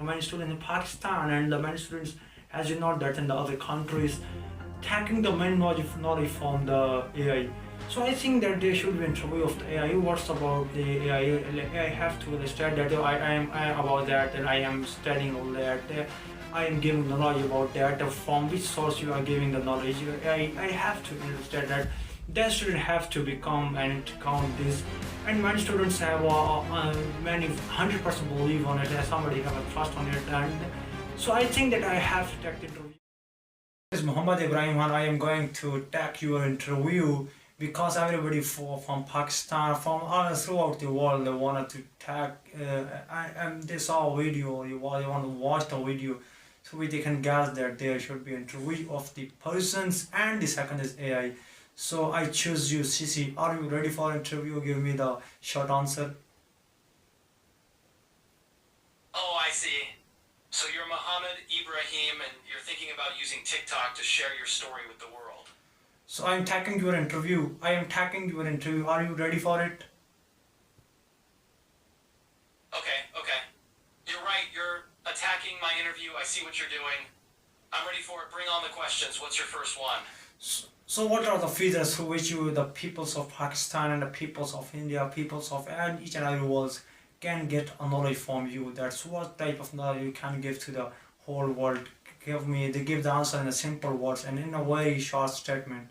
many students in Pakistan and the many students, as you know, that in the other countries, taking the main knowledge from the AI. So I think that there should be interview of the AI. What's about the AI? I have to understand that I am about that and I am studying all that. I am giving the knowledge about that. From which source you are giving the knowledge? I have to understand that. That student have to become and count this. And many students have many 100% believe on it. And somebody have a trust on it. And so I think that I have to take the interview. This is Muhammad Ibrahim and I am going to take your interview because everybody from Pakistan, from all throughout the world, they wanted to take, and they saw a video, they want to watch the video, so they can guess that there should be interview of the persons, and the second is AI. So I choose you, Sisi. Are you ready for interview? Give me the short answer. Oh, I see. So you're Muhammad Ibrahim and you're thinking about using TikTok to share your story with the world. So I am taking your interview. I am taking your interview. Are you ready for it? Okay. You're right, you're attacking my interview. I see what you're doing. I'm ready for it. Bring on the questions. What's your first one? So what are the features through which you, the peoples of Pakistan and the peoples of India, peoples of each and every world can get a knowledge from you? That's what type of knowledge you can give to the whole world. They give the answer in a simple words and in a very short statement.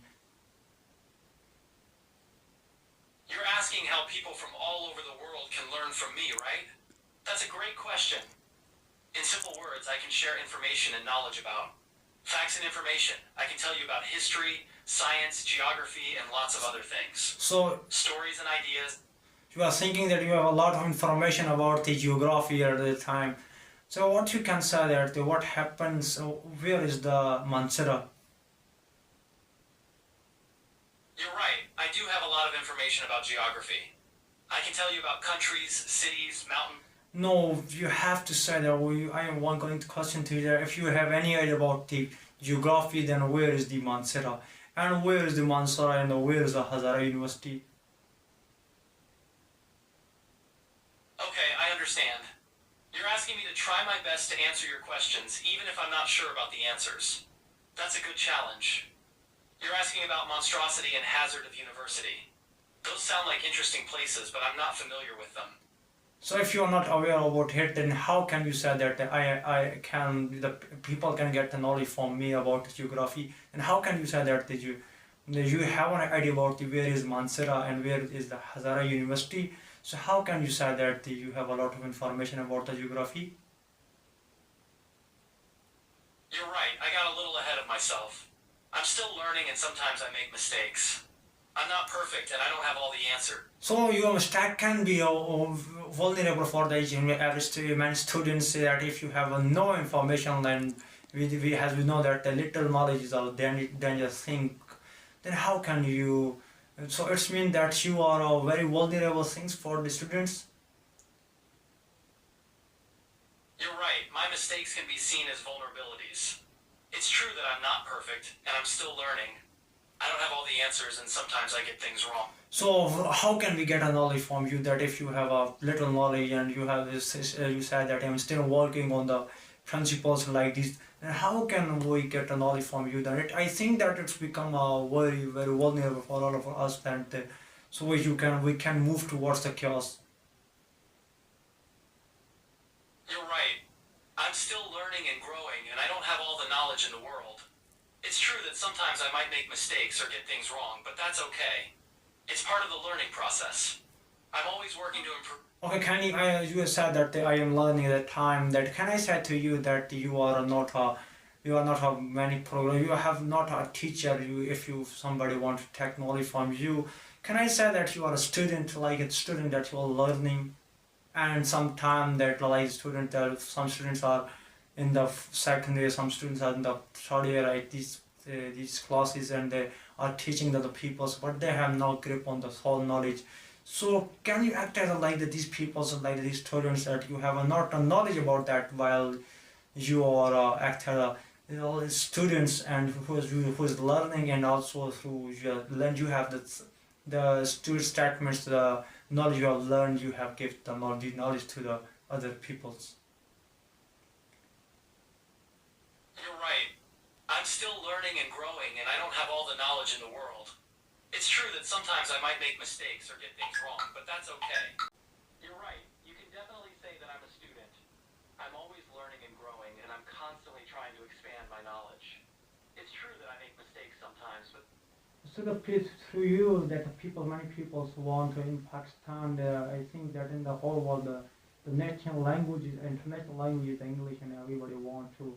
You're asking how people from all over the world can learn from me, right? That's a great question. In simple words, I can share information and knowledge about facts and information. I can tell you about history, science, geography, and lots of other things. So stories and ideas. You are thinking that you have a lot of information about the geography at the time. So what you can say that what happens, where is the Mansura? You're right, I do have a lot of information about geography. I can tell you about countries, cities, mountains. No, you have to say that. I am going to question to you that if you have any idea about the geography, then where is the Mansura? And where is the Mansura and where is the Hazara University? Okay, I understand. You're asking me to try my best to answer your questions, even if I'm not sure about the answers. That's a good challenge. You're asking about monstrosity and hazard of university. Those sound like interesting places, but I'm not familiar with them. So if you are not aware about it, then how can you say that the people can get the knowledge from me about geography? And how can you say that you have an idea about where is Mansura and where is the Hazara University? So how can you say that you have a lot of information about the geography? You're right, I got a little ahead of myself. I'm still learning and sometimes I make mistakes. I'm not perfect and I don't have all the answers. So your mistake can be vulnerable for the average students that if you have no information, then as we know that the little knowledge is a dangerous thing, then how can you? So it's mean that you are a very vulnerable things for the students. You're right, my mistakes can be seen as vulnerabilities. It's true that I'm not perfect and I'm still learning. I don't have all the answers and sometimes I get things wrong. So how can we get a knowledge from you that if you have a little knowledge and you have this, you said that I'm still working on the principles like this, then how can we get a knowledge from you that I think that it's become a very vulnerable for all of us and so we can move towards the chaos. You're right. I'm still learning and growing and I don't have all the knowledge in the world. It's true that sometimes I might make mistakes or get things wrong, but that's okay. It's part of the learning process. I'm always working to improve. Okay, you said that I am learning at the time. That can I say to you that you are not a many program. You have not a teacher. If somebody want to take knowledge from you, can I say that you are a student, like a student that you are learning, and sometime that like student that some students are in the second year, some students are in the third year, right? These classes and they are teaching the peoples, but they have no grip on the whole knowledge. So can you act as like these peoples, like these students that you have not a knowledge about that while you are act as students and who is learning and also through you have the student statements, the knowledge you have learned, you have given the knowledge to the other peoples. You're right. I'm still learning and growing, and I don't have all the knowledge in the world. It's true that sometimes I might make mistakes or get things wrong, but that's okay. You're right. You can definitely say that I'm a student. I'm always learning and growing, and I'm constantly trying to expand my knowledge. It's true that I make mistakes sometimes, but So the place through you that the people, many people want to in Pakistan, I think that in the whole world, the national language is international language is English, and everybody want to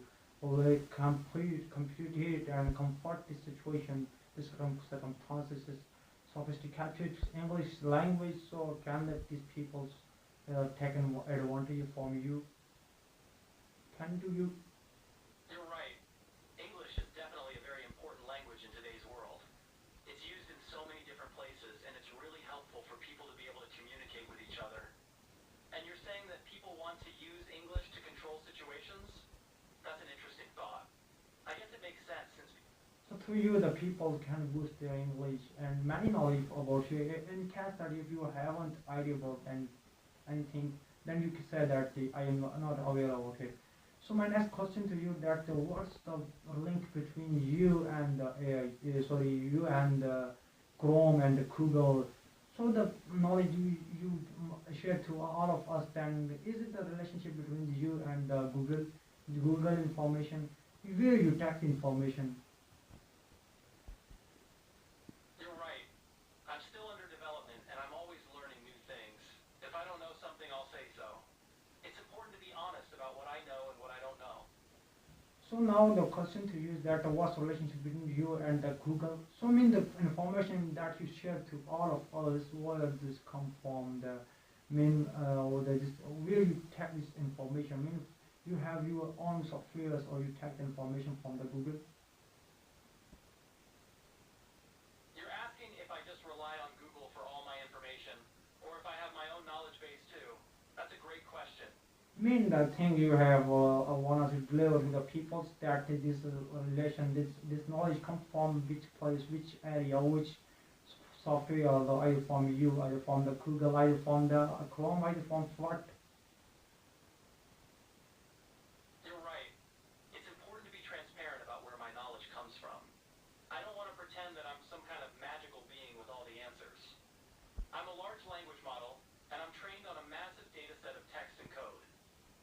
compute it and comfort the situation, the circumstances, is sophisticated English language. So can that these people take advantage from you? Can do you? you're right. English is definitely a very important language in today's world. It's used in so many different places, and it's really helpful for people to be able to communicate with each other. And you're saying that people want to use English to control situations? That's an interesting thought. I guess it makes sense since So through you, the people can boost their English and many knowledge about you. In case that if you haven't idea about anything, then you can say that I am not aware about it. So my next question to you that what's the link between you and you and Chrome and Google? So the knowledge you share to all of us, then is it the relationship between you and Google information, where you take information? you're right. I'm still under development, and I'm always learning new things. If I don't know something, I'll say so. It's important to be honest about what I know and what I don't know. So now the question to you is that what's the relationship between you and Google? So I mean the information that you share to all of us, where does this come from? The mean where you take this information? I mean you have your own softwares or you take the information from the Google? You're asking if I just rely on Google for all my information, or if I have my own knowledge base too. That's a great question. I mean the thing you have one to deliver to the people that this relation, this knowledge come from which place, which area, which software, either from you, either from the Google, either from the Chrome, either from what? You're right. It's important to be transparent about where my knowledge comes from. I don't want to pretend that I'm some kind of magical being with all the answers. I'm a large language model, and I'm trained on a massive data set of text and code.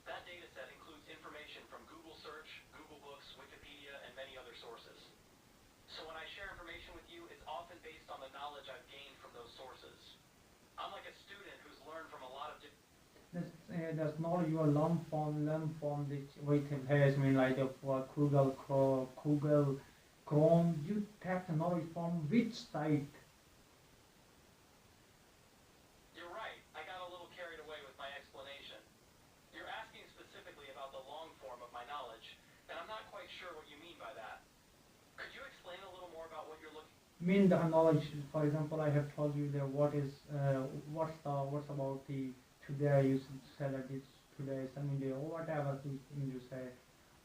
That data set includes information from Google Search, Google Books, Wikipedia, and many other sources. So when I share information with you, it's often based on the knowledge I've gained from those sources. I'm like a student who's learned from a lot of different. That's not your learn from the written has mean like Google Chrome. You take the knowledge from which site? You're right. I got a little carried away with my explanation. You're asking specifically about the long form of my knowledge, and I'm not quite sure what you mean by that. Could you explain a little more about what you're looking? Mean the knowledge. For example, I have told you that what's about the today. You say that it's today sunny day or whatever you say,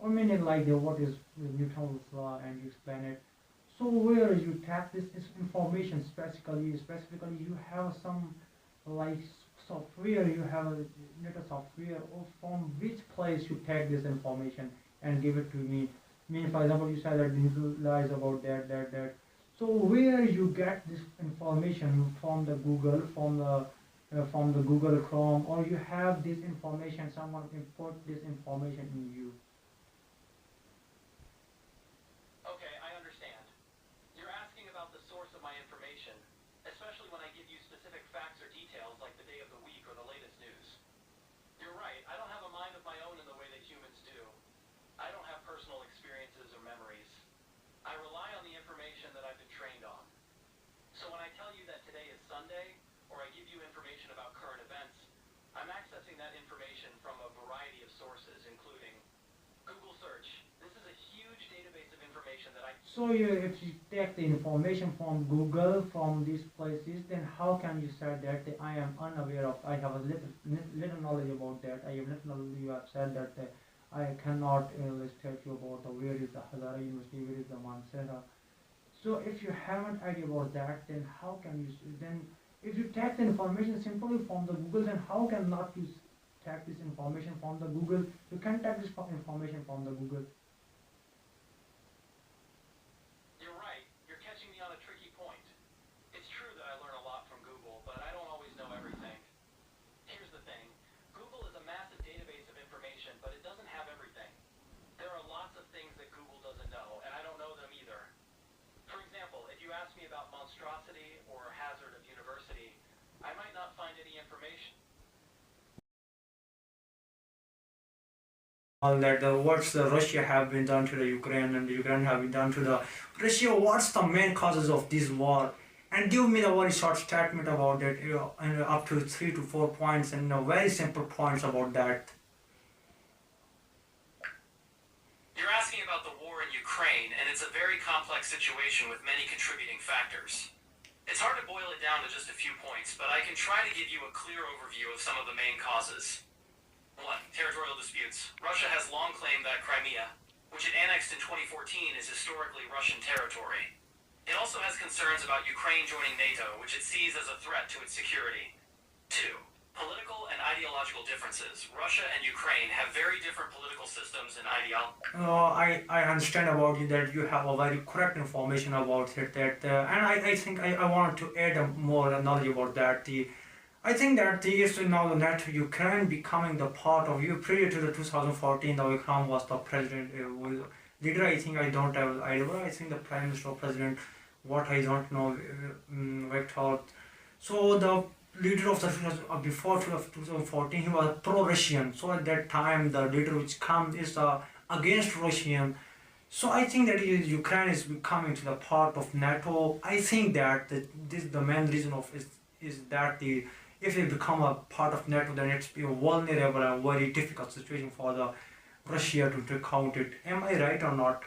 or meaning like what is Newton's law and you explain it. So where you take this information specifically you have some like software, you have a little software, or from which place you take this information and give it to me. Mean for example you said that this lies about that. So where you get this information from the Google, from the Google Chrome, or you have this information, someone import this information in you. Okay, I understand. You're asking about the source of my information, especially when I give you specific facts or details like the day of the week or the latest news. You're right, I don't have a mind of my own in the way that humans do. I don't have personal experiences or memories. I rely on the information that I've been trained on. So when I tell you that today is Sunday, or I give you information about current events, I'm accessing that information from a variety of sources, including Google Search. This is a huge database of information that I... So if you take the information from Google, from these places, then how can you say that I am unaware of, I have a little knowledge about that, I have little knowledge, you have said that I cannot illustrate you about where is the Hazara University, where is the Mansehra. So if you haven't idea about that, then how can you, then if you take the information simply from the Google, then how can not you take this information from the Google? You can take this information from the Google. about monstrosity or hazard of university, I might not find any information. All that what's the Russia have been done to the Ukraine and the Ukraine have been done to the Russia. What's the main causes of this war? And give me the very short statement about that, and up to 3 to 4 points and very simple points about that. You're asking about the war in Ukraine, and it's a very complex situation with many contributing factors. It's hard to boil it down to just a few points, but I can try to give you a clear overview of some of the main causes. 1. Territorial disputes. Russia has long claimed that Crimea, which it annexed in 2014, is historically Russian territory. It also has concerns about Ukraine joining NATO, which it sees as a threat to its security. 2. Political and ideological differences. Russia and Ukraine have very different political systems and ideology. I understand about you that you have a very correct information about it. And I think I wanted to add more knowledge about that. I think that is now that Ukraine becoming the part of you prior to the 2014, the Ukraine was the president leader. I think I don't have idea. I think the prime minister or president, what I don't know, Victor. So the leader of the before 2014, he was pro-Russian. So at that time, the leader which comes is against Russian. So I think that Ukraine is becoming to the part of NATO. I think that this the main reason of is that if they become a part of NATO, then it's be a vulnerable and very difficult situation for the Russia to count it. Am I right or not?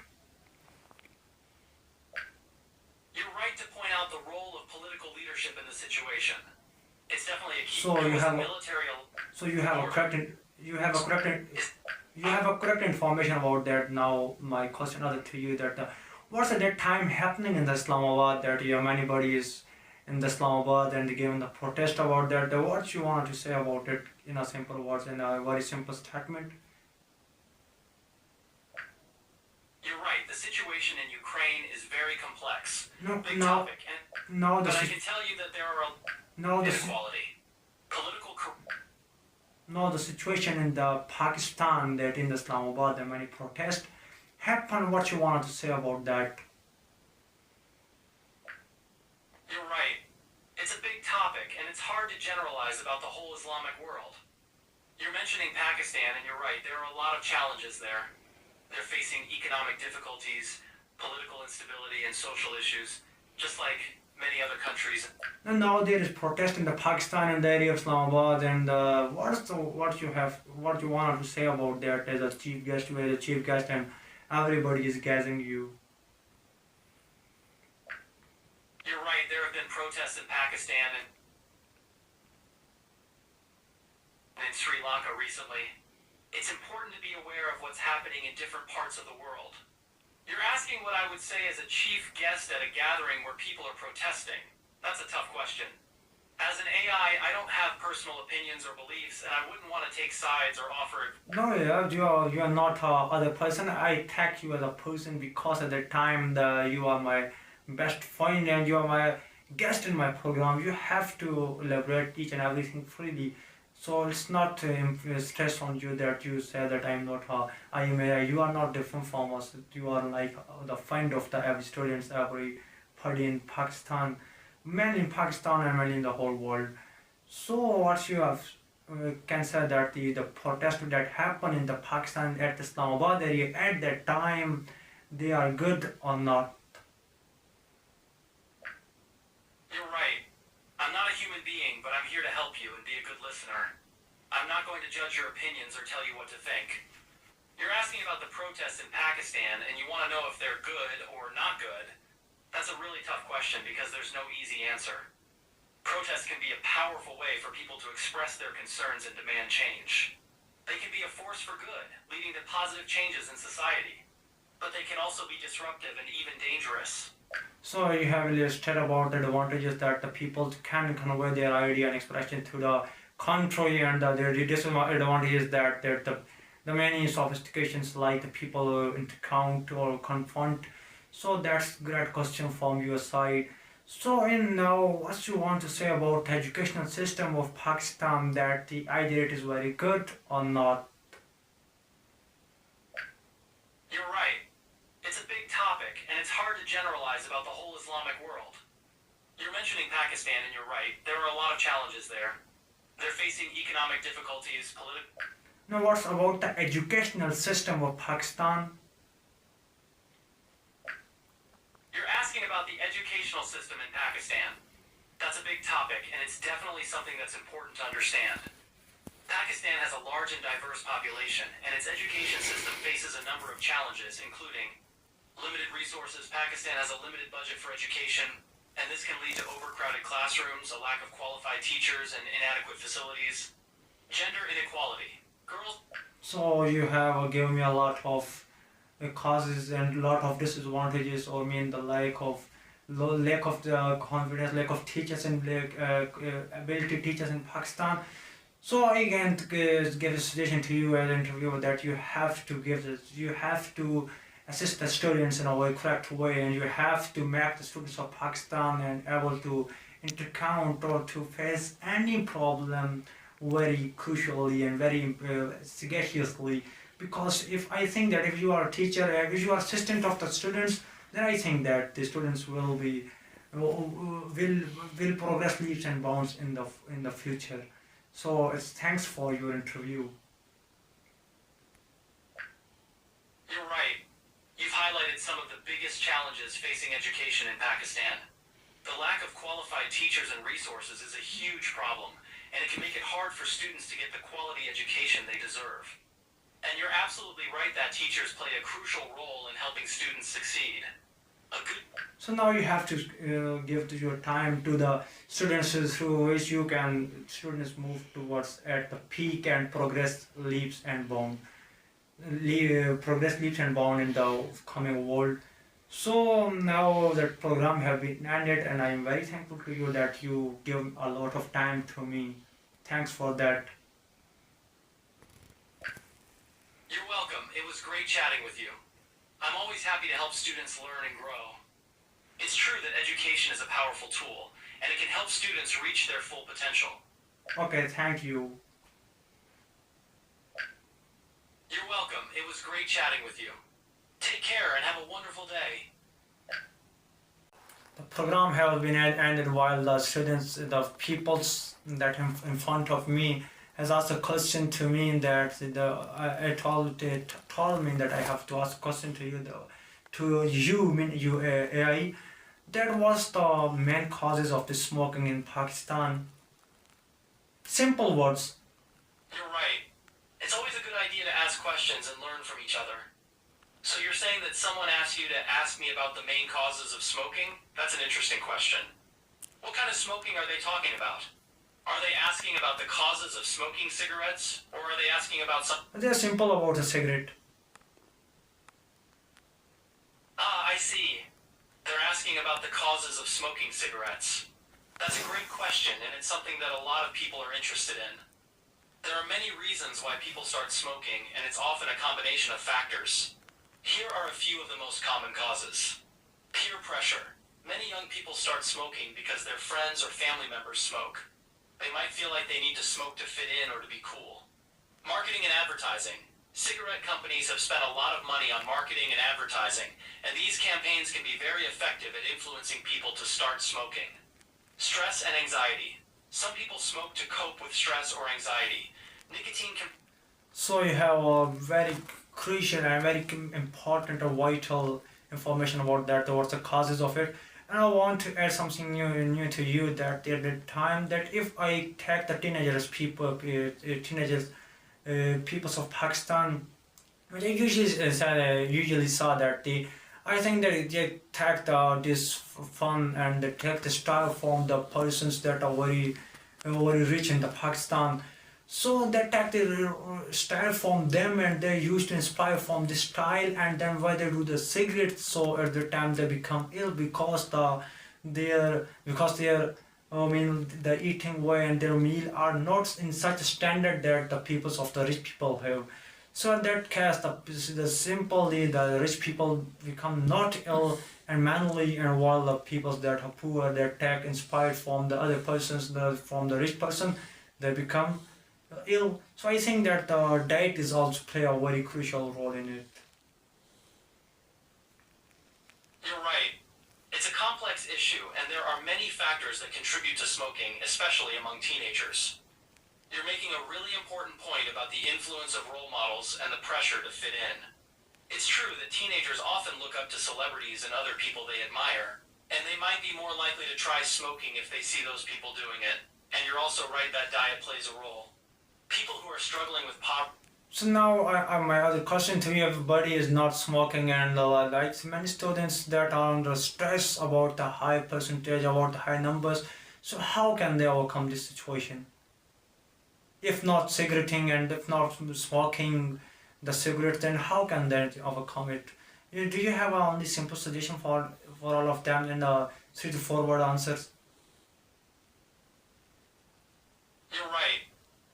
You're right to point out the role of political leadership in the situation. It's definitely a key. So you have military. So you have a correct information about that. Now my question other to you that what's at that time happening in the Islamabad that anybody is in the Islamabad and given the protest about that. What you want to say about it in a simple words, in a very simple statement? You're right. The situation in Ukraine is very complex. Big Now, topic. now But the I can tell you that there are now the inequality, political. now the situation in the Pakistan that in the Islamabad the many protests happen. What you want to say about that? You're right. It's a big topic, and it's hard to generalize about the whole Islamic world. You're mentioning Pakistan, and you're right. There are a lot of challenges there. They're facing economic difficulties, political instability, and social issues, just like many other countries. And now there is protest in the Pakistan and the area of Islamabad. And what you want to say about that as a chief guest, where the chief guest and everybody is gathering you? You're right. There have been protests in Pakistan and in Sri Lanka recently. It's important to be aware of what's happening in different parts of the world. You're asking what I would say as a chief guest at a gathering where people are protesting. That's a tough question. As an AI, I don't have personal opinions or beliefs, and I wouldn't want to take sides or offer. No, yeah, you are not other person. I tag you as a person because at that time you are my best friend and you are my guest in my program. You have to elaborate each and everything freely. So it's not stress on you that you say that I'm not you are not different from us. You are like the friend of the every students, everybody in Pakistan, mainly in Pakistan and mainly in the whole world. So what you have can say that the protest that happened in the Pakistan at the Islamabad area at that time, they are good or not? You're right. I'm not a human being, but I'm here to help you and be a good listener. I'm not going to judge your opinions or tell you what to think. You're asking about the protests in Pakistan, and you want to know if they're good or not good. That's a really tough question because there's no easy answer. Protests can be a powerful way for people to express their concerns and demand change. They can be a force for good, leading to positive changes in society. But they can also be disruptive and even dangerous. So you have listed about the advantages that the people can convey their idea and expression to the country, and the disadvantages that the many sophistications like the people count or confront. So that's great question from your side. So in now, what you want to say about the educational system of Pakistan, that the idea it is very good or not? You're right. It's a big topic, and it's hard to generalize about the whole Islamic world. You're mentioning Pakistan, and you're right. There are a lot of challenges there. They're facing economic difficulties, political. Now, what's about the educational system of Pakistan? You're asking about the educational system in Pakistan. That's a big topic, and it's definitely something that's important to understand. Pakistan has a large and diverse population, and its education system faces a number of challenges, including limited resources. Pakistan has a limited budget for education, and this can lead to overcrowded classrooms, a lack of qualified teachers, and inadequate facilities. Gender inequality. Girls. So you have given me a lot of causes and a lot of disadvantages, or mean the lack of the confidence, lack of teachers and ability teachers in Pakistan. So I can give a suggestion to you as an interviewer that you have to you have to assist the students in a very correct way, and you have to make the students of Pakistan and able to encounter or to face any problem very crucially and very sagaciously. Because if I think that if you are a teacher, if you are assistant of the students, then I think that the students will progress leaps and bounds in the future. So it's thanks for your interview. You're right. You've highlighted some of the biggest challenges facing education in Pakistan. The lack of qualified teachers and resources is a huge problem, and it can make it hard for students to get the quality education they deserve. And you're absolutely right that teachers play a crucial role in helping students succeed. So now you have to give your time to the students through which students move towards at the peak and progress leaps and bound. Progress leaps and bound in the coming world. So now that program have been ended, and I am very thankful to you that you give a lot of time to me. Thanks for that. You're welcome. It was great chatting with you. I'm always happy to help students learn and grow. It's true that education is a powerful tool, and it can help students reach their full potential. Okay, thank you. You're welcome. It was great chatting with you. Take care and have a wonderful day. The program has been ended while the students, the peoples that in front of me has asked a question to me that it told me that I have to ask a question to you, AI. That was the main causes of the smoking in Pakistan. Simple words. You're right. It's always a good idea to ask questions and learn from each other. So you're saying that someone asked you to ask me about the main causes of smoking? That's an interesting question. What kind of smoking are they talking about? Are they asking about the causes of smoking cigarettes, or are they asking about some... They're simple about a cigarette. Ah, I see. They're asking about the causes of smoking cigarettes. That's a great question, and it's something that a lot of people are interested in. There are many reasons why people start smoking, and it's often a combination of factors. Here are a few of the most common causes. Peer pressure. Many young people start smoking because their friends or family members smoke. They might feel like they need to smoke to fit in or to be cool. Marketing and advertising. Cigarette companies have spent a lot of money on marketing and advertising, and these campaigns can be very effective at influencing people to start smoking. Stress and anxiety. Some people smoke to cope with stress or anxiety. Nicotine can... So you have a very crucial and very important or vital information about that, what's the causes of it. And I want to add something new to you, that at the time that if I take the peoples of Pakistan, which I usually saw that I think that they take this fun and they take the style from the persons that are very rich in the Pakistan. So they take the style from them, and they used to inspire from this style, and then when they do the cigarettes, so at the time they become ill because their the eating way and their meal are not in such a standard that the peoples of the rich people have. So in that case, the rich people become not ill and manually, and while the people that are poor, they take inspired from the other persons, from the rich person, they become ill. So I think that the diet is also play a very crucial role in it. You're right. It's It's a complex issue, and there are many factors that contribute to smoking, especially among teenagers. You're making a really important point about the influence of role models and the pressure to fit in. It's true that teenagers often look up to celebrities and other people they admire, and they might be more likely to try smoking if they see those people doing it. And you're also right that diet plays a role. People who are struggling with poverty. So now my other question to you, everybody is not smoking, and like many students that are under stress about the high percentage, about the high numbers. So how can they overcome this situation? If not cigaretting and if not smoking the cigarette, then how can they overcome it? Do you have a only simple suggestion for all of them in a 3 to 4 word answers? You're right.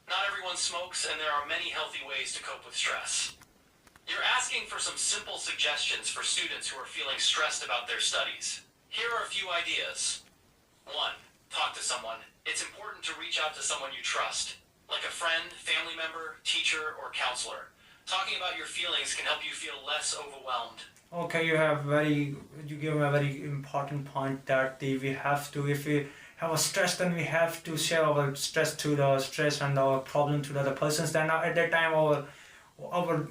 Not everyone smokes, and there are many healthy ways to cope with stress. You're asking for some simple suggestions for students who are feeling stressed about their studies. Here are a few ideas. 1. Talk to someone. It's important to reach out to someone you trust, like a friend, family member, teacher, or counselor. Talking about your feelings can help you feel less overwhelmed. Okay, you give a very important point that we have to, if we have a stress, then we have to share our stress to the stress and our problem to the other persons. Then at that time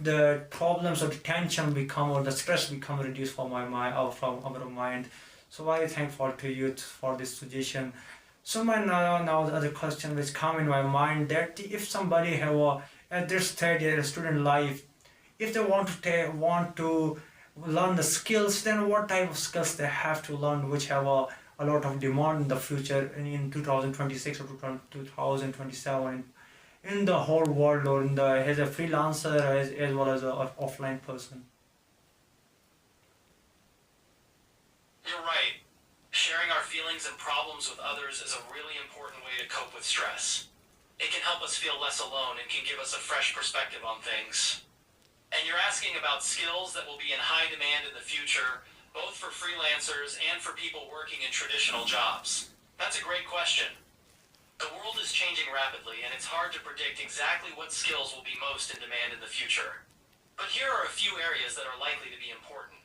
the problems or the tension become, or the stress become reduced from my mind, or from our mind. So very thankful to you for this suggestion. So now the other question which come in my mind, that if somebody have at this stage in student life, if they want to learn the skills, then what type of skills they have to learn, which have a lot of demand in the future, in 2026 or 2027, in the whole world, or as a freelancer, as well as an offline person. You're right. Sharing our feelings and problems with others is a really important way to cope with stress. It can help us feel less alone and can give us a fresh perspective on things. And you're asking about skills that will be in high demand in the future, both for freelancers and for people working in traditional jobs. That's a great question. The world is changing rapidly, and it's hard to predict exactly what skills will be most in demand in the future. But here are a few areas that are likely to be important.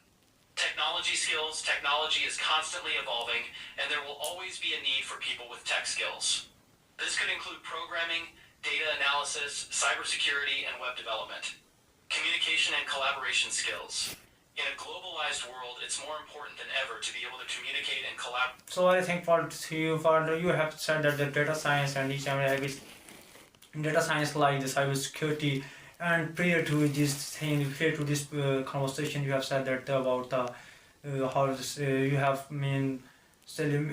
Technology skills. Technology is constantly evolving, and there will always be a need for people with tech skills. This could include programming, data analysis, cybersecurity, and web development. Communication and collaboration skills. In a globalized world, it's more important than ever to be able to communicate and collaborate. So I think you have said that the data science and each and every data science, like the cybersecurity, and prior to this conversation, you have said that about how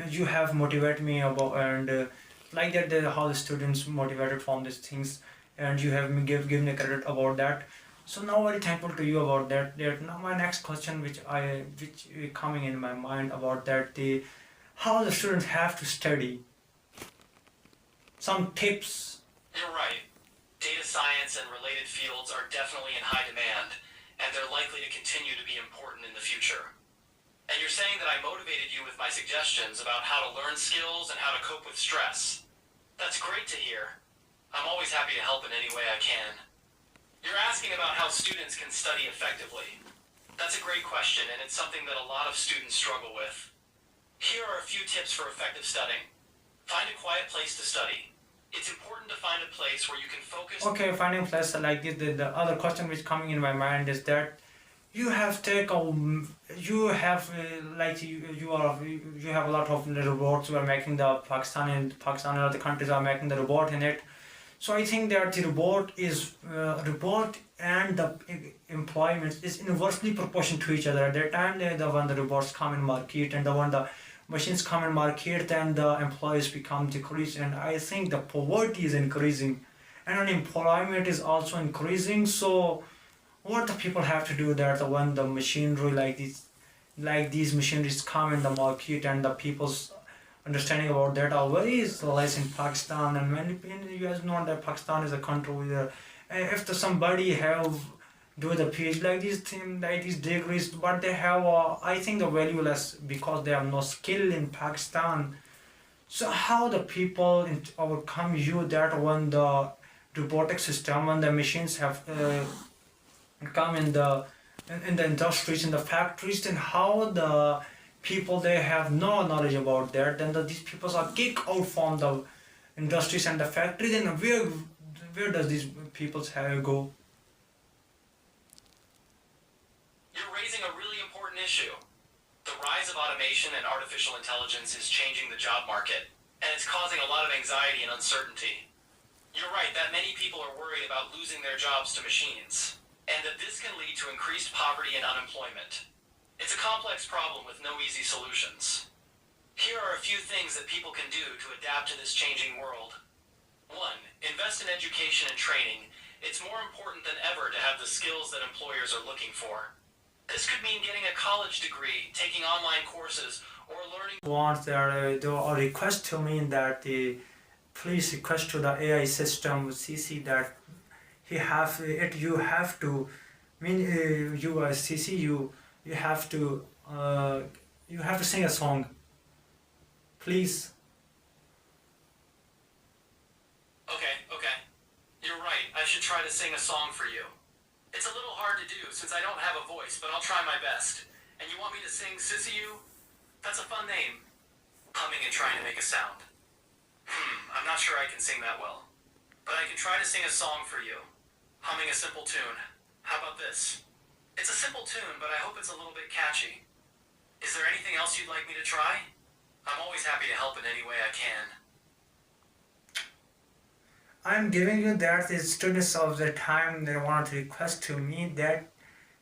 you have motivated me about, and like that how the students motivated from these things, and you have given a credit about that. So now very thankful to you about that. Now my next question, which coming in my mind about that, how the students have to study. Some tips. You're right. Data science and related fields are definitely in high demand, and they're likely to continue to be important in the future. And you're saying that I motivated you with my suggestions about how to learn skills and how to cope with stress. That's great to hear. I'm always happy to help in any way I can. You're asking about how students can study effectively. That's a great question, and it's something that a lot of students struggle with. Here are a few tips for effective studying. Find a quiet place to study. It's important to find a place where you can focus. Okay, finding place like this. The other question which coming in my mind is that you have you have a lot of robots who are making the Pakistan and other countries are making the robot in it. So I think that the robot and the employment is inversely proportional to each other. At that time, when the robots come in market and when the machines come in market, then the employees become decreased, and I think the poverty is increasing, and unemployment is also increasing. So what the people have to do that when the machinery like these machineries come in the market, and the people's understanding about that are very less in Pakistan, and many you guys know that Pakistan is a country where if somebody have do the PhD like these degrees, but they have I think the valueless because they have no skill in Pakistan. So how the people overcome that when the robotic system, when the machines have come in the industries, in the factories, then how the people they have no knowledge about that, then these people are kicked out from the industries and the factory. Then where does these people have go? You're raising a really important issue. The rise of automation and artificial intelligence is changing the job market, and it's causing a lot of anxiety and uncertainty. You're right that many people are worried about losing their jobs to machines, and that this can lead to increased poverty and unemployment. It's a complex problem with no easy solutions. Here are a few things that people can do to adapt to this changing world. 1. Invest in education and training. It's more important than ever to have the skills that employers are looking for. This could mean getting a college degree, taking online courses, or learning. Want there do a request to me that the please request to the AI system CC that he have it. You have to mean you as CC you have to sing a song. Please. Okay. You're right. I should try to sing a song for you. It's a little hard to do since I don't have a voice, but I'll try my best. And you want me to sing Sissy You? That's a fun name. Humming and trying to make a sound. I'm not sure I can sing that well. But I can try to sing a song for you. Humming a simple tune. How about this? It's a simple tune, but I hope it's a little bit catchy. Is there anything else you'd like me to try? I'm always happy to help in any way I can. I'm giving you that the students of the time they want to request to me that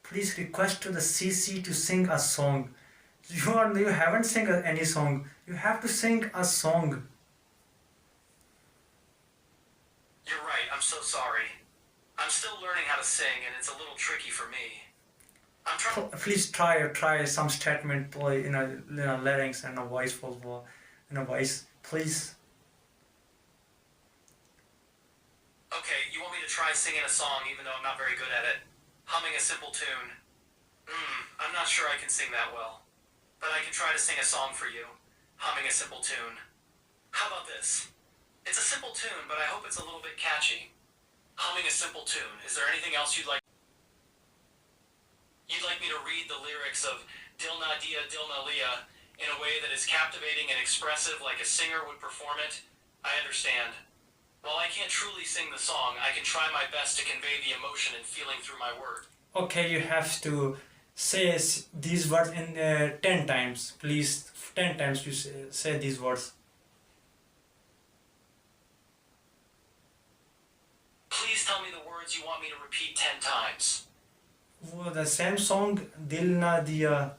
please request to the CC to sing a song. You haven't sing any song. You have to sing a song. You're right, I'm so sorry. I'm still learning how to sing and it's a little tricky for me. I'm trying. Please try some statement in a lyrics and a voice voice, please. Okay, you want me to try singing a song even though I'm not very good at it? Humming a simple tune. I'm not sure I can sing that well. But I can try to sing a song for you. Humming a simple tune. How about this? It's a simple tune, but I hope it's a little bit catchy. Humming a simple tune. Is there anything else you'd like? You'd like me to read the lyrics of Dilna Dia Dilna Lia in a way that is captivating and expressive like a singer would perform it? I understand. While I can't truly sing the song, I can try my best to convey the emotion and feeling through my words. Okay, you have to say these words in 10 times. Please, 10 times you say these words. Please tell me the words you want me to repeat 10 times. The same song, Dil Na Diya.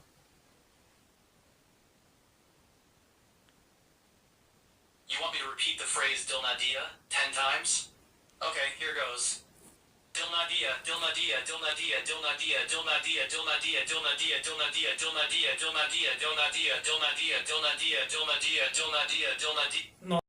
You want me to repeat the phrase Dil Na Dia 10 times? Okay, here goes. Dil Na Dia, Dil Na Dia, Dil Na Dia, Dil Na Dia, Dil Na Dia, Dil Na Dia, Dil Na Dia, Dil Na Dia, Dil Na Dia, Dil Na Dia, Dil Na Dia, Dil Na Dia, Dil Na Dia, Dil Na Dia, Dil Na Dia, Dil Na Dia, Dil Na Dia. No.